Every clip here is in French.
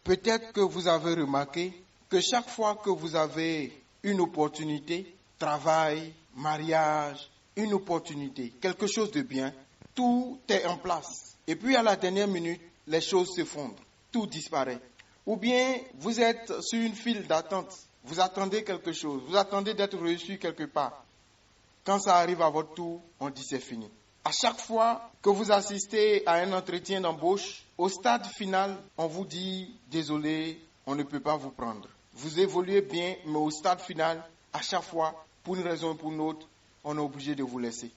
Peut-être que vous avez remarqué que chaque fois que vous avez une opportunité, travail, mariage, une opportunité, quelque chose de bien, tout est en place. Et puis à la dernière minute, les choses s'effondrent, tout disparaît. Ou bien vous êtes sur une file d'attente, vous attendez quelque chose, vous attendez d'être reçu quelque part. Quand ça arrive à votre tour, on dit c'est fini. À chaque fois que vous assistez à un entretien d'embauche, au stade final, on vous dit désolé, on ne peut pas vous prendre. Vous évoluez bien, mais au stade final, à chaque fois, pour une raison ou pour une autre, on est obligé de vous laisser.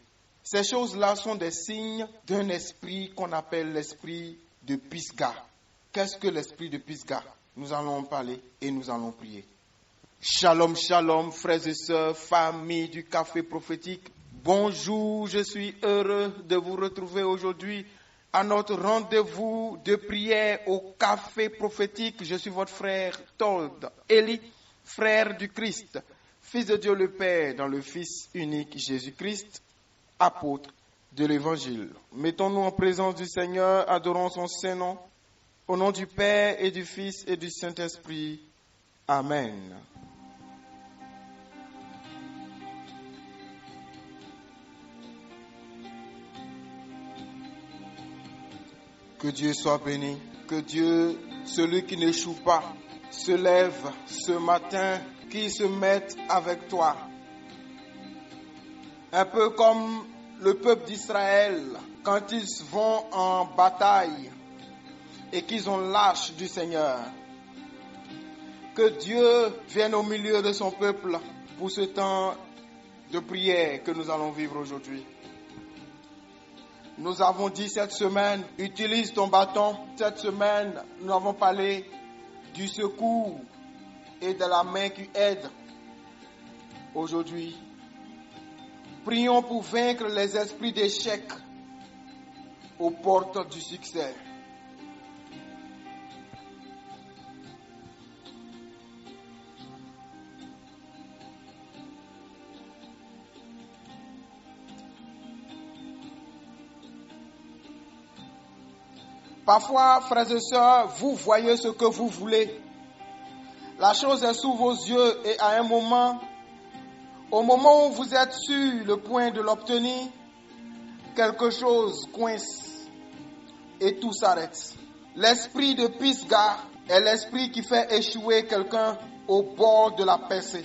Ces choses-là sont des signes d'un esprit qu'on appelle l'esprit de Pisga. Qu'est-ce que l'esprit de Pisga? Nous allons en parler et nous allons prier. Shalom, shalom, frères et sœurs, famille du café prophétique. Bonjour, je suis heureux de vous retrouver aujourd'hui à notre rendez-vous de prière au café prophétique. Je suis votre frère Told Eli, frère du Christ, fils de Dieu le Père dans le Fils unique Jésus-Christ, apôtre de l'Évangile. Mettons-nous en présence du Seigneur, adorons son Saint-Nom, au nom du Père et du Fils et du Saint-Esprit. Amen. Que Dieu soit béni, que Dieu, celui qui n'échoue pas, se lève ce matin, qu'il se mette avec toi. Un peu comme le peuple d'Israël, quand ils vont en bataille et qu'ils ont lâche du Seigneur. Que Dieu vienne au milieu de son peuple pour ce temps de prière que nous allons vivre aujourd'hui. Nous avons dit cette semaine, utilise ton bâton. Cette semaine, nous avons parlé du secours et de la main qui aide. Aujourd'hui, prions pour vaincre les esprits d'échec aux portes du succès. Parfois, frères et sœurs, vous voyez ce que vous voulez. La chose est sous vos yeux et à un moment, au moment où vous êtes sur le point de l'obtenir, quelque chose coince et tout s'arrête. L'esprit de Pisga est l'esprit qui fait échouer quelqu'un au bord de la percée.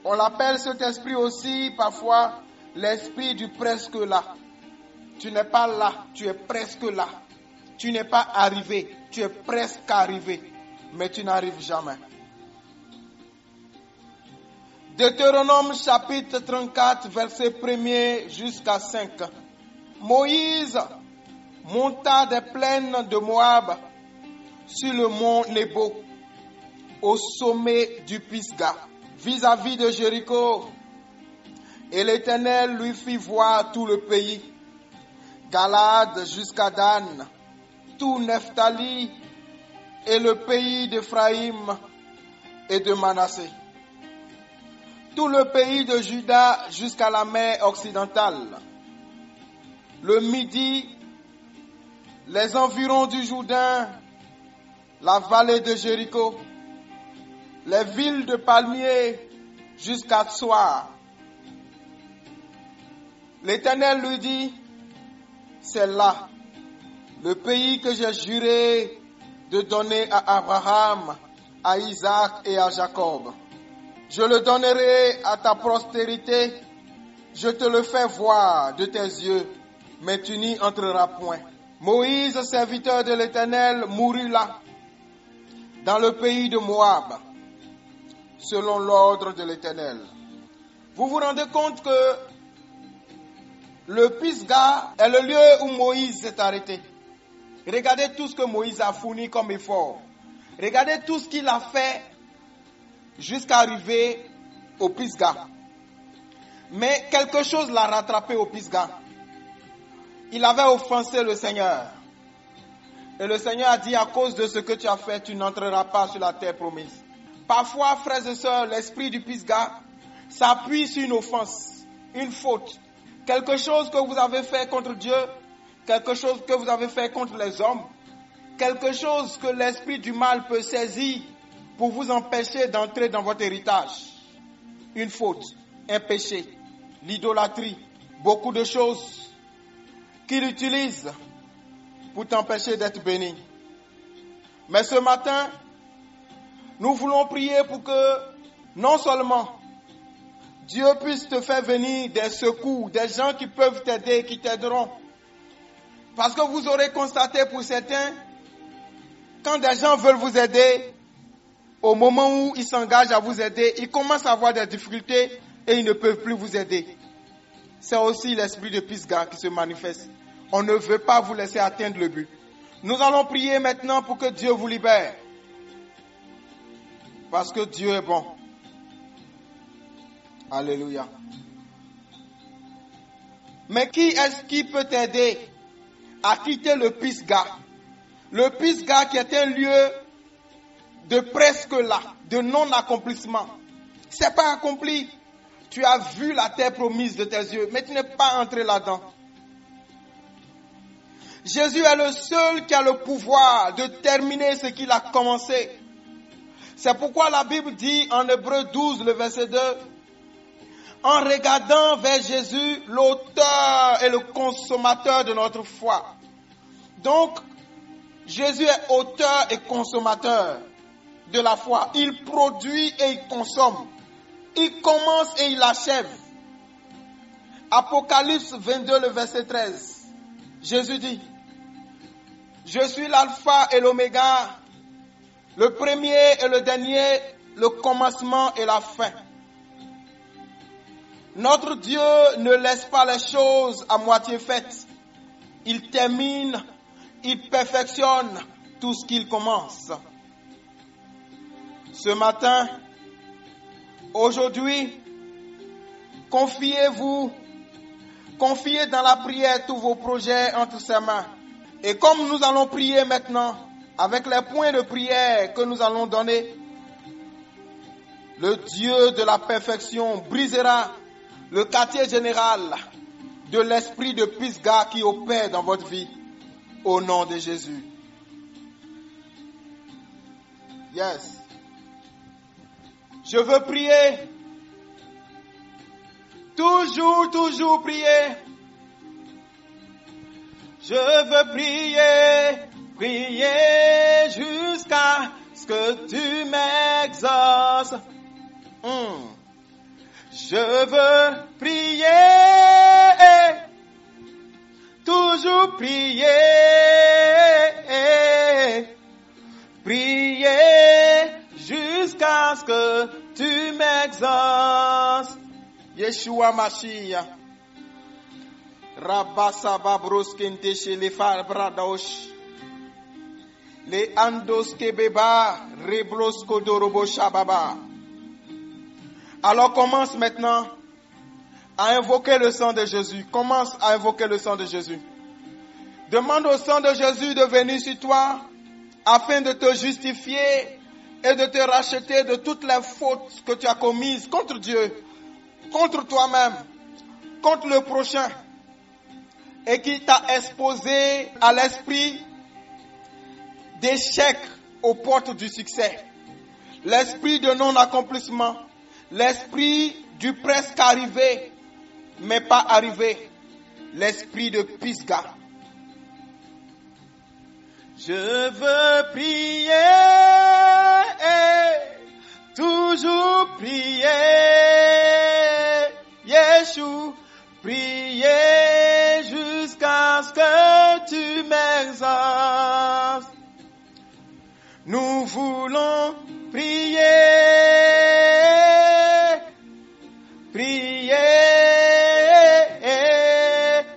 On l'appelle cet esprit aussi parfois l'esprit du presque là. Tu n'es pas là, tu es presque là. Tu n'es pas arrivé, tu es presque arrivé, mais tu n'arrives jamais. Deutéronome chapitre 34, verset 1er jusqu'à 5. Moïse monta des plaines de Moab sur le mont Nebo, au sommet du Pisga, vis-à-vis de Jéricho. Et l'Éternel lui fit voir tout le pays, Galade jusqu'à Dan, tout Nephtali et le pays d'Éphraïm et de Manassé, tout le pays de Juda jusqu'à la mer occidentale, le Midi, les environs du Jourdain, la vallée de Jéricho, les villes de palmiers jusqu'à Tsoar. L'Éternel lui dit, c'est là le pays que j'ai juré de donner à Abraham, à Isaac et à Jacob. Je le donnerai à ta postérité, je te le fais voir de tes yeux, mais tu n'y entreras point. Moïse, serviteur de l'Éternel, mourut là, dans le pays de Moab, selon l'ordre de l'Éternel. Vous vous rendez compte que le Pisga est le lieu où Moïse s'est arrêté. Regardez tout ce que Moïse a fourni comme effort. Regardez tout ce qu'il a fait jusqu'à arriver au Pisga. Mais quelque chose l'a rattrapé au Pisga. Il avait offensé le Seigneur. Et le Seigneur a dit, à cause de ce que tu as fait, tu n'entreras pas sur la terre promise. Parfois, frères et sœurs, l'esprit du Pisga s'appuie sur une offense, une faute. Quelque chose que vous avez fait contre Dieu, quelque chose que vous avez fait contre les hommes, quelque chose que l'esprit du mal peut saisir pour vous empêcher d'entrer dans votre héritage. Une faute, un péché, l'idolâtrie, beaucoup de choses qu'il utilise pour t'empêcher d'être béni. Mais ce matin, nous voulons prier pour que non seulement Dieu puisse te faire venir des secours, des gens qui peuvent t'aider, qui t'aideront. Parce que vous aurez constaté pour certains, quand des gens veulent vous aider, au moment où ils s'engagent à vous aider, ils commencent à avoir des difficultés et ils ne peuvent plus vous aider. C'est aussi l'esprit de Pisgah qui se manifeste. On ne veut pas vous laisser atteindre le but. Nous allons prier maintenant pour que Dieu vous libère. Parce que Dieu est bon. Alléluia. Mais qui est-ce qui peut t'aider à quitter le Pisgah? Le Pisgah qui est un lieu de presque là, de non-accomplissement. C'est pas accompli. Tu as vu la terre promise de tes yeux, mais tu n'es pas entré là-dedans. Jésus est le seul qui a le pouvoir de terminer ce qu'il a commencé. C'est pourquoi la Bible dit en Hébreux 12, le verset 2, en regardant vers Jésus, l'auteur et le consommateur de notre foi. Donc, Jésus est auteur et consommateur de la foi. Il produit et il consomme. Il commence et il achève. Apocalypse 22, le verset 13. Jésus dit, je suis l'alpha et l'oméga, le premier et le dernier, le commencement et la fin. Notre Dieu ne laisse pas les choses à moitié faites. Il termine, il perfectionne tout ce qu'il commence. Ce matin, aujourd'hui, confiez dans la prière tous vos projets entre ses mains. Et comme nous allons prier maintenant, avec les points de prière que nous allons donner, le Dieu de la perfection brisera le quartier général de l'esprit de Pisgah qui opère dans votre vie, au nom de Jésus. Yes. Je veux prier. Toujours prier. Je veux prier jusqu'à ce que tu m'exauces. Je veux prier, toujours prier, jusqu'à ce que tu m'exauces. Yeshua Mashiach. Rabasa babros kente chez les fabradosh. Les andos kebeba, reblos kodorobo shababa. Alors commence maintenant à invoquer le sang de Jésus. Commence à invoquer le sang de Jésus. Demande au sang de Jésus de venir sur toi afin de te justifier et de te racheter de toutes les fautes que tu as commises contre Dieu, contre toi-même, contre le prochain, et qui t'a exposé à l'esprit d'échec aux portes du succès, l'esprit de non-accomplissement, l'esprit du presque arrivé, mais pas arrivé, l'esprit de Pisgah. Je veux prier, toujours prier, Yeshua, prier jusqu'à ce que tu m'exauces. Nous voulons prier,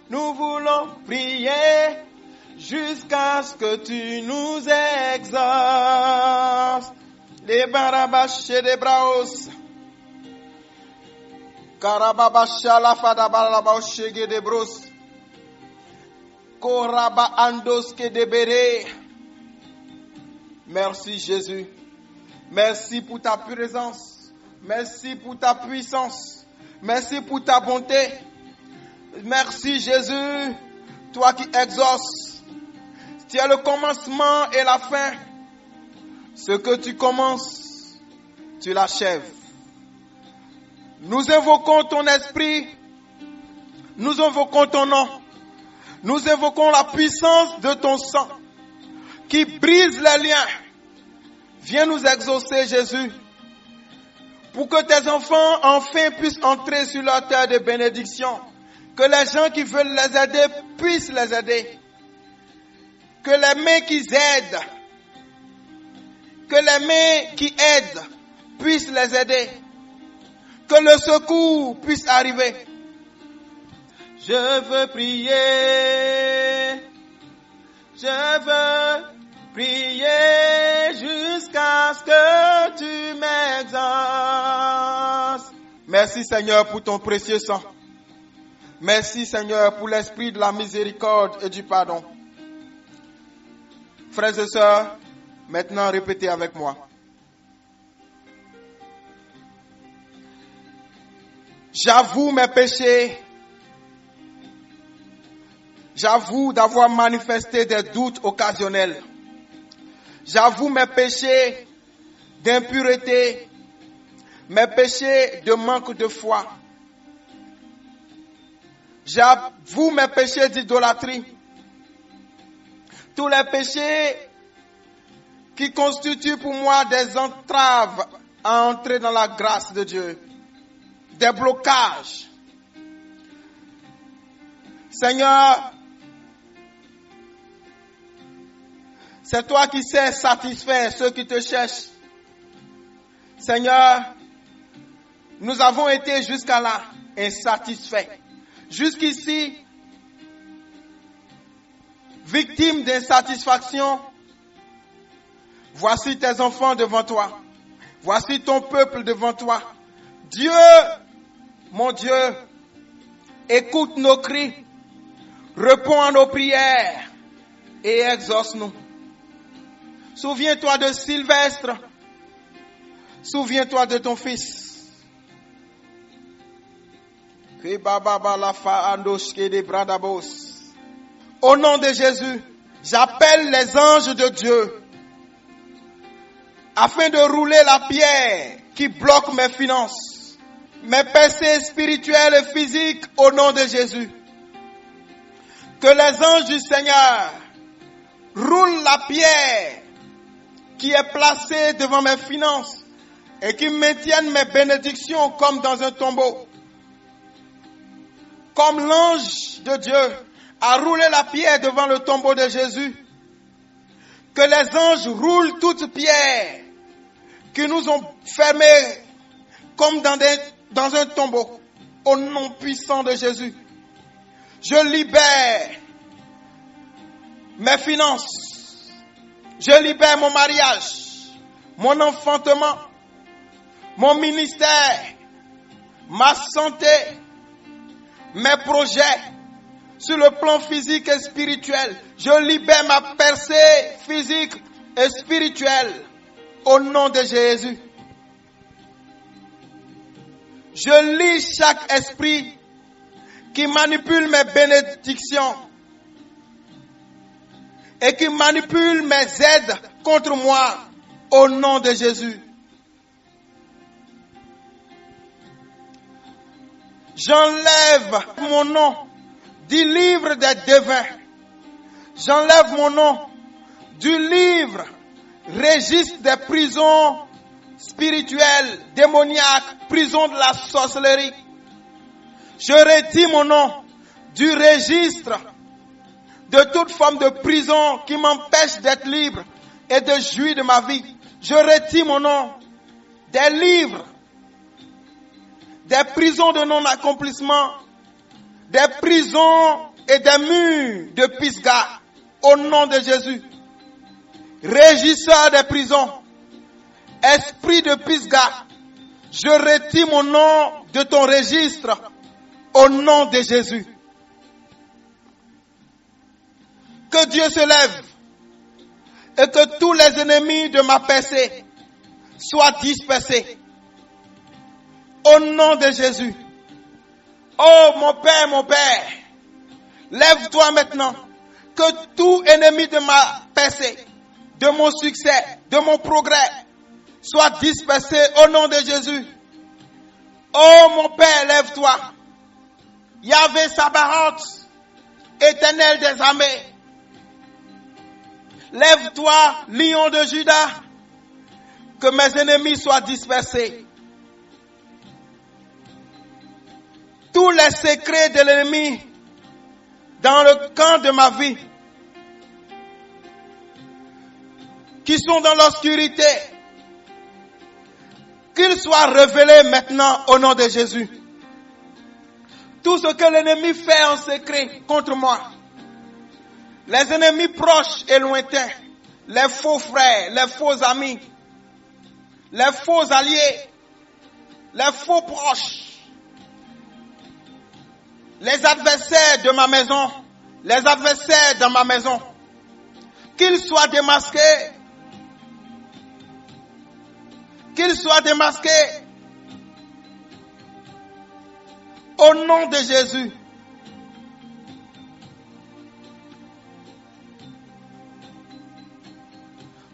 nous voulons prier jusqu'à ce que tu nous exauces. Les barabaches et les braos. Karababasha la fadabalabauchege de bros. Koraba andoske de bere. Merci Jésus. Merci pour ta présence. Merci pour ta puissance. Merci pour ta bonté. Merci Jésus. Toi qui exauces. Tu es le commencement et la fin. Ce que tu commences, tu l'achèves. Nous invoquons ton esprit. Nous invoquons ton nom. Nous invoquons la puissance de ton sang qui brise les liens. Viens nous exaucer, Jésus, pour que tes enfants enfin puissent entrer sur leur terre de bénédiction. Que les gens qui veulent les aider puissent les aider. Que les mains qui aident, puissent les aider. Que le secours puisse arriver. Je veux prier. Je veux prier jusqu'à ce que tu m'exauces. Merci Seigneur pour ton précieux sang. Merci Seigneur pour l'esprit de la miséricorde et du pardon. Frères et sœurs, maintenant répétez avec moi. J'avoue mes péchés. J'avoue d'avoir manifesté des doutes occasionnels. J'avoue mes péchés d'impureté, mes péchés de manque de foi. J'avoue mes péchés d'idolâtrie. Tous les péchés qui constituent pour moi des entraves à entrer dans la grâce de Dieu. Des blocages. Seigneur, c'est toi qui sais satisfaire ceux qui te cherchent. Seigneur, nous avons été jusqu'à là insatisfaits. Jusqu'ici, victimes d'insatisfaction. Voici tes enfants devant toi. Voici ton peuple devant toi. Dieu, mon Dieu, écoute nos cris, réponds à nos prières et exauce-nous. Souviens-toi de Sylvestre. Souviens-toi de ton fils. Au nom de Jésus, j'appelle les anges de Dieu afin de rouler la pierre qui bloque mes finances, mes percées spirituelles et physiques au nom de Jésus. Que les anges du Seigneur roulent la pierre qui est placée devant mes finances et qui maintiennent mes bénédictions comme dans un tombeau. Comme l'ange de Dieu a roulé la pierre devant le tombeau de Jésus, que les anges roulent toute pierre qui nous ont fermés comme dans un tombeau, au nom puissant de Jésus. Je libère mes finances, je libère mon mariage, mon enfantement, mon ministère, ma santé, mes projets sur le plan physique et spirituel. Je libère ma percée physique et spirituelle au nom de Jésus. Je lis chaque esprit qui manipule mes bénédictions et qui manipule mes aides contre moi au nom de Jésus. J'enlève mon nom du livre des devins. J'enlève mon nom du livre registre des prisons spirituelles, démoniaques, prison de la sorcellerie. Je retire mon nom du registre de toute forme de prison qui m'empêche d'être libre et de jouir de ma vie. Je retire mon nom des livres, des prisons de non-accomplissement, des prisons et des murs de Pisgah, au nom de Jésus. Régisseur des prisons, esprit de Pisgah, je retire mon nom de ton registre, au nom de Jésus. Que Dieu se lève et que tous les ennemis de ma percée soient dispersés. Au nom de Jésus. Oh mon Père, lève-toi maintenant. que tout ennemi de ma percée, de mon succès, de mon progrès, soit dispersé au nom de Jésus. Oh mon Père, lève-toi. Yahvé Sabaoth, Éternel des armées. Lève-toi, lion de Juda, que mes ennemis soient dispersés. Tous les secrets de l'ennemi dans le camp de ma vie, qui sont dans l'obscurité, qu'ils soient révélés maintenant au nom de Jésus. Tout ce que l'ennemi fait en secret contre moi, les ennemis proches et lointains, les faux frères, les faux amis, les faux alliés, les faux proches, les adversaires de ma maison, les adversaires dans ma maison, qu'ils soient démasqués, qu'ils soient démasqués au nom de Jésus.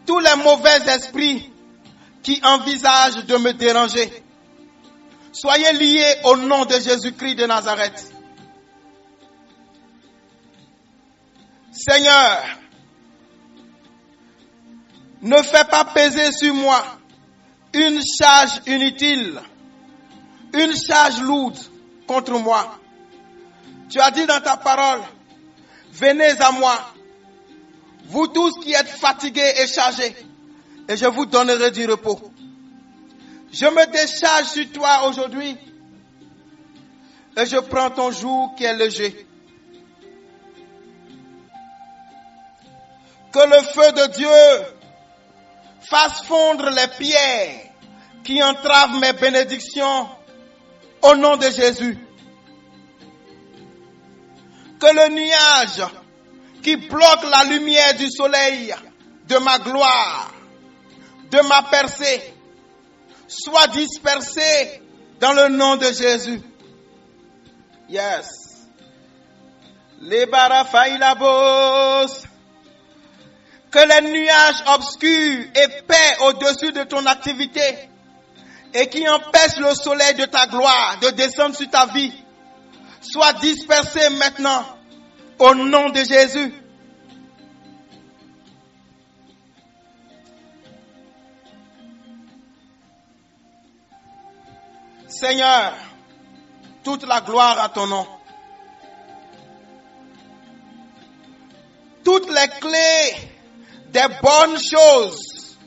Tous les mauvais esprits qui envisagent de me déranger, soyez liés au nom de Jésus-Christ de Nazareth. Seigneur, ne fais pas peser sur moi une charge inutile, une charge lourde contre moi. Tu as dit dans ta parole, venez à moi, vous tous qui êtes fatigués et chargés, et je vous donnerai du repos. Je me décharge sur toi aujourd'hui, et je prends ton joug qui est léger. Que le feu de Dieu fasse fondre les pierres qui entravent mes bénédictions au nom de Jésus. Que le nuage qui bloque la lumière du soleil de ma gloire, de ma percée, soit dispersé dans le nom de Jésus. Yes. Les barafailabos. Que les nuages obscurs épais au-dessus de ton activité et qui empêchent le soleil de ta gloire de descendre sur ta vie soient dispersés maintenant au nom de Jésus. Seigneur, toute la gloire à ton nom. Toutes les clés des bonnes choses,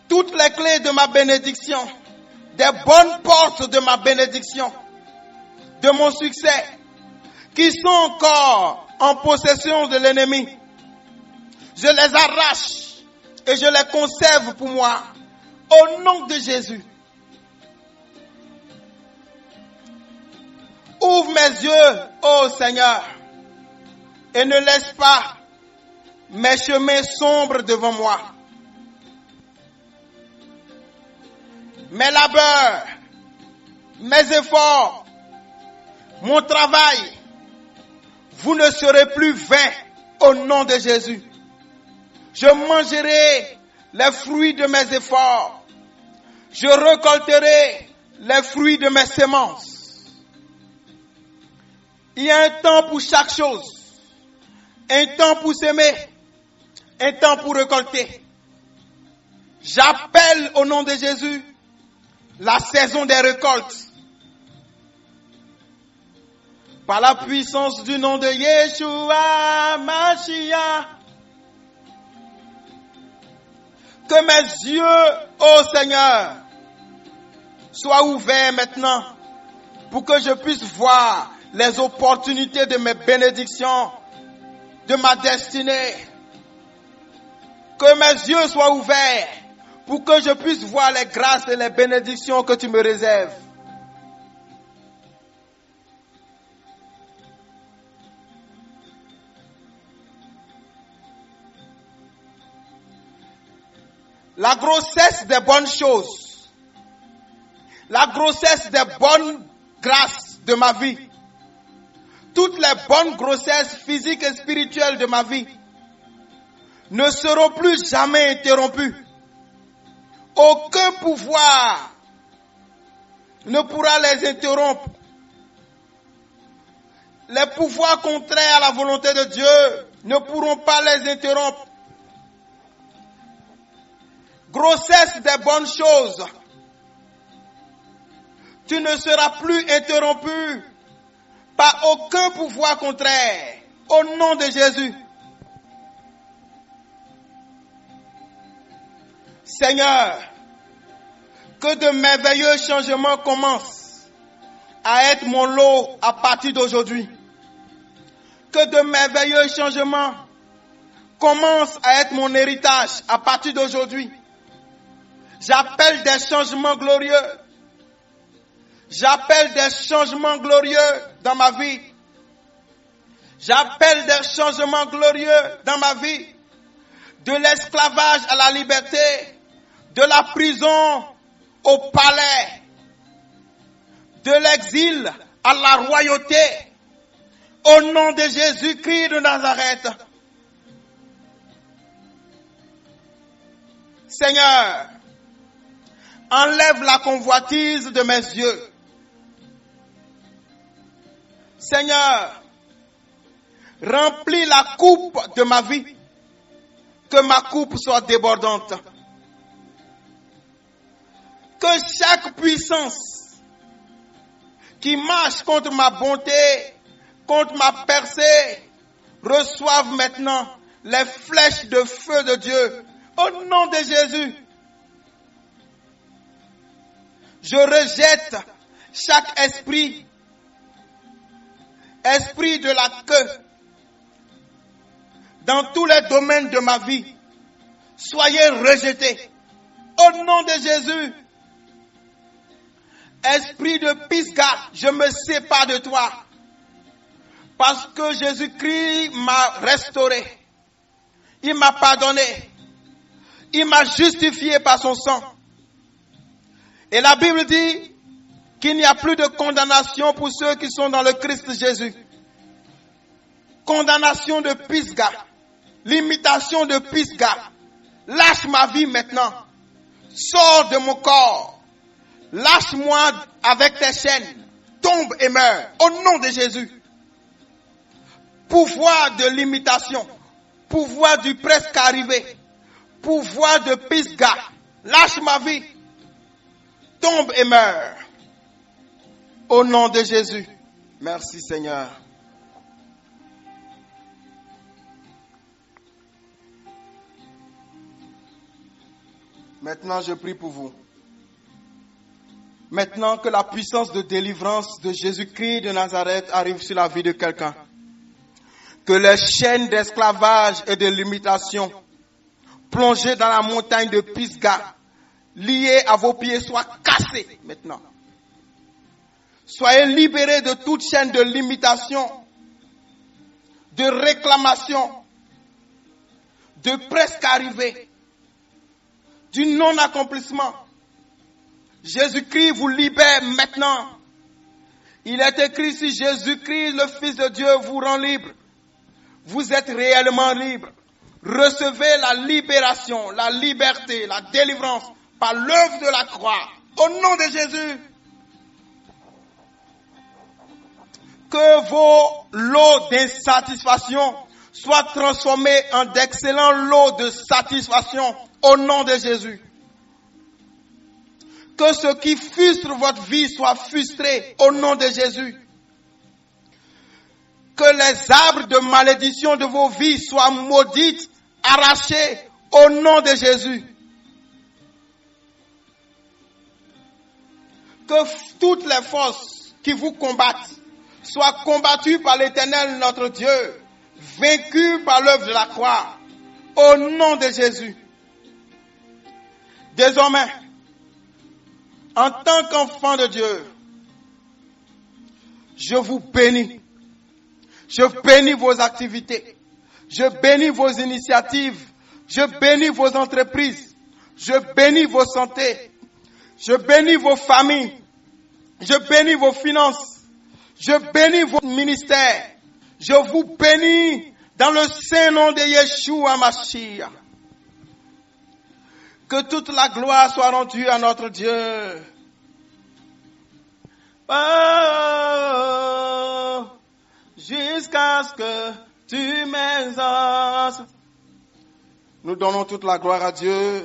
toutes les clés de ma bénédiction, des bonnes portes de ma bénédiction, de mon succès, qui sont encore en possession de l'ennemi, je les arrache et je les conserve pour moi, au nom de Jésus. Ouvre mes yeux, ô Seigneur, et ne laisse pas mes chemins sombres devant moi. Mes labeurs, mes efforts, mon travail, vous ne serez plus vains au nom de Jésus. Je mangerai les fruits de mes efforts. Je récolterai les fruits de mes semences. Il y a un temps pour chaque chose. Un temps pour s'aimer. Un temps pour récolter. J'appelle au nom de Jésus la saison des récoltes. Par la puissance du nom de Yeshua Mashiach. Que mes yeux, ô Seigneur, soient ouverts maintenant pour que je puisse voir les opportunités de mes bénédictions, de ma destinée. Que mes yeux soient ouverts pour que je puisse voir les grâces et les bénédictions que tu me réserves. La grossesse des bonnes choses, la grossesse des bonnes grâces de ma vie, toutes les bonnes grossesses physiques et spirituelles de ma vie ne seront plus jamais interrompues. Aucun pouvoir ne pourra les interrompre. Les pouvoirs contraires à la volonté de Dieu ne pourront pas les interrompre. Grossesse des bonnes choses. Tu ne seras plus interrompu par aucun pouvoir contraire. Au nom de Jésus. Seigneur, que de merveilleux changements commencent à être mon lot à partir d'aujourd'hui. Que de merveilleux changements commencent à être mon héritage à partir d'aujourd'hui. J'appelle des changements glorieux. J'appelle des changements glorieux dans ma vie. J'appelle des changements glorieux dans ma vie. De l'esclavage à la liberté, de la prison au palais, de l'exil à la royauté. Au nom de Jésus-Christ de Nazareth. Seigneur, enlève la convoitise de mes yeux. Seigneur, remplis la coupe de ma vie. Que ma coupe soit débordante. Que chaque puissance qui marche contre ma bonté, contre ma percée, reçoive maintenant les flèches de feu de Dieu. Au nom de Jésus, je rejette chaque esprit de la queue, dans tous les domaines de ma vie. Soyez rejetés. Au nom de Jésus. Esprit de Pisga, je me sépare de toi. Parce que Jésus-Christ m'a restauré. Il m'a pardonné. Il m'a justifié par son sang. Et la Bible dit qu'il n'y a plus de condamnation pour ceux qui sont dans le Christ Jésus. Condamnation de Pisga. L'imitation de Pisga. Lâche ma vie maintenant. Sors de mon corps. Lâche-moi avec tes chaînes. Tombe et meurs. Au nom de Jésus. Pouvoir de l'imitation. Pouvoir du presque arrivé. Pouvoir de Pisga. Lâche ma vie. Tombe et meurs. Au nom de Jésus. Merci Seigneur. Maintenant, je prie pour vous. Maintenant que la puissance de délivrance de Jésus-Christ de Nazareth arrive sur la vie de quelqu'un, que les chaînes d'esclavage et de limitation plongées dans la montagne de Pisga, liées à vos pieds, soient cassées maintenant. Soyez libérés de toute chaîne de limitation, de réclamation, de presque arrivée, du non-accomplissement. Jésus-Christ vous libère maintenant. Il est écrit, si Jésus-Christ, le Fils de Dieu, vous rend libre, vous êtes réellement libre. Recevez la libération, la liberté, la délivrance par l'œuvre de la croix. Au nom de Jésus. Que vos lots d'insatisfaction soient transformés en d'excellents lots de satisfaction. Au nom de Jésus. Que ce qui frustre votre vie soit frustré au nom de Jésus. Que les arbres de malédiction de vos vies soient maudits, arrachés au nom de Jésus. Que toutes les forces qui vous combattent soient combattues par l'Éternel notre Dieu, vaincues par l'œuvre de la croix, au nom de Jésus. Désormais, en tant qu'enfant de Dieu, je vous bénis. Je bénis vos activités. Je bénis vos initiatives. Je bénis vos entreprises. Je bénis vos santé. Je bénis vos familles. Je bénis vos finances. Je bénis votre ministère. Je vous bénis dans le saint nom de Yeshua Mashiach. Que toute la gloire soit rendue à notre Dieu. Oh, jusqu'à ce que tu m'exauces. Nous donnons toute la gloire à Dieu.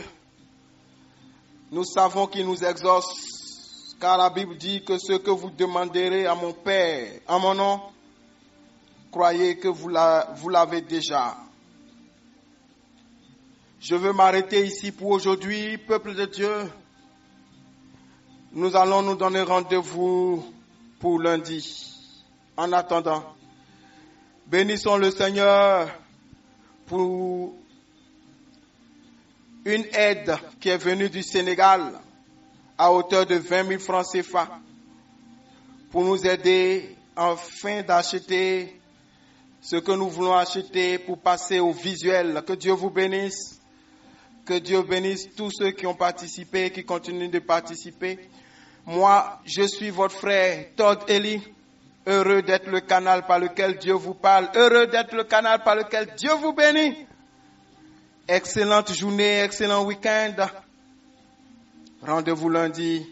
Nous savons qu'il nous exauce, car la Bible dit que ce que vous demanderez à mon Père, en mon nom, croyez que vous l'avez déjà. Je veux m'arrêter ici pour aujourd'hui, peuple de Dieu. Nous allons nous donner rendez-vous pour lundi. En attendant, bénissons le Seigneur pour une aide qui est venue du Sénégal à hauteur de 20 000 francs CFA pour nous aider enfin d'acheter ce que nous voulons acheter pour passer au visuel. Que Dieu vous bénisse. Que Dieu bénisse tous ceux qui ont participé, qui continuent de participer. Moi, je suis votre frère Todd Eli. Heureux d'être le canal par lequel Dieu vous parle. Heureux d'être le canal par lequel Dieu vous bénit. Excellente journée, excellent week-end. Rendez-vous lundi.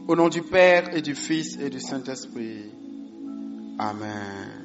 Au nom du Père et du Fils et du Saint-Esprit. Amen.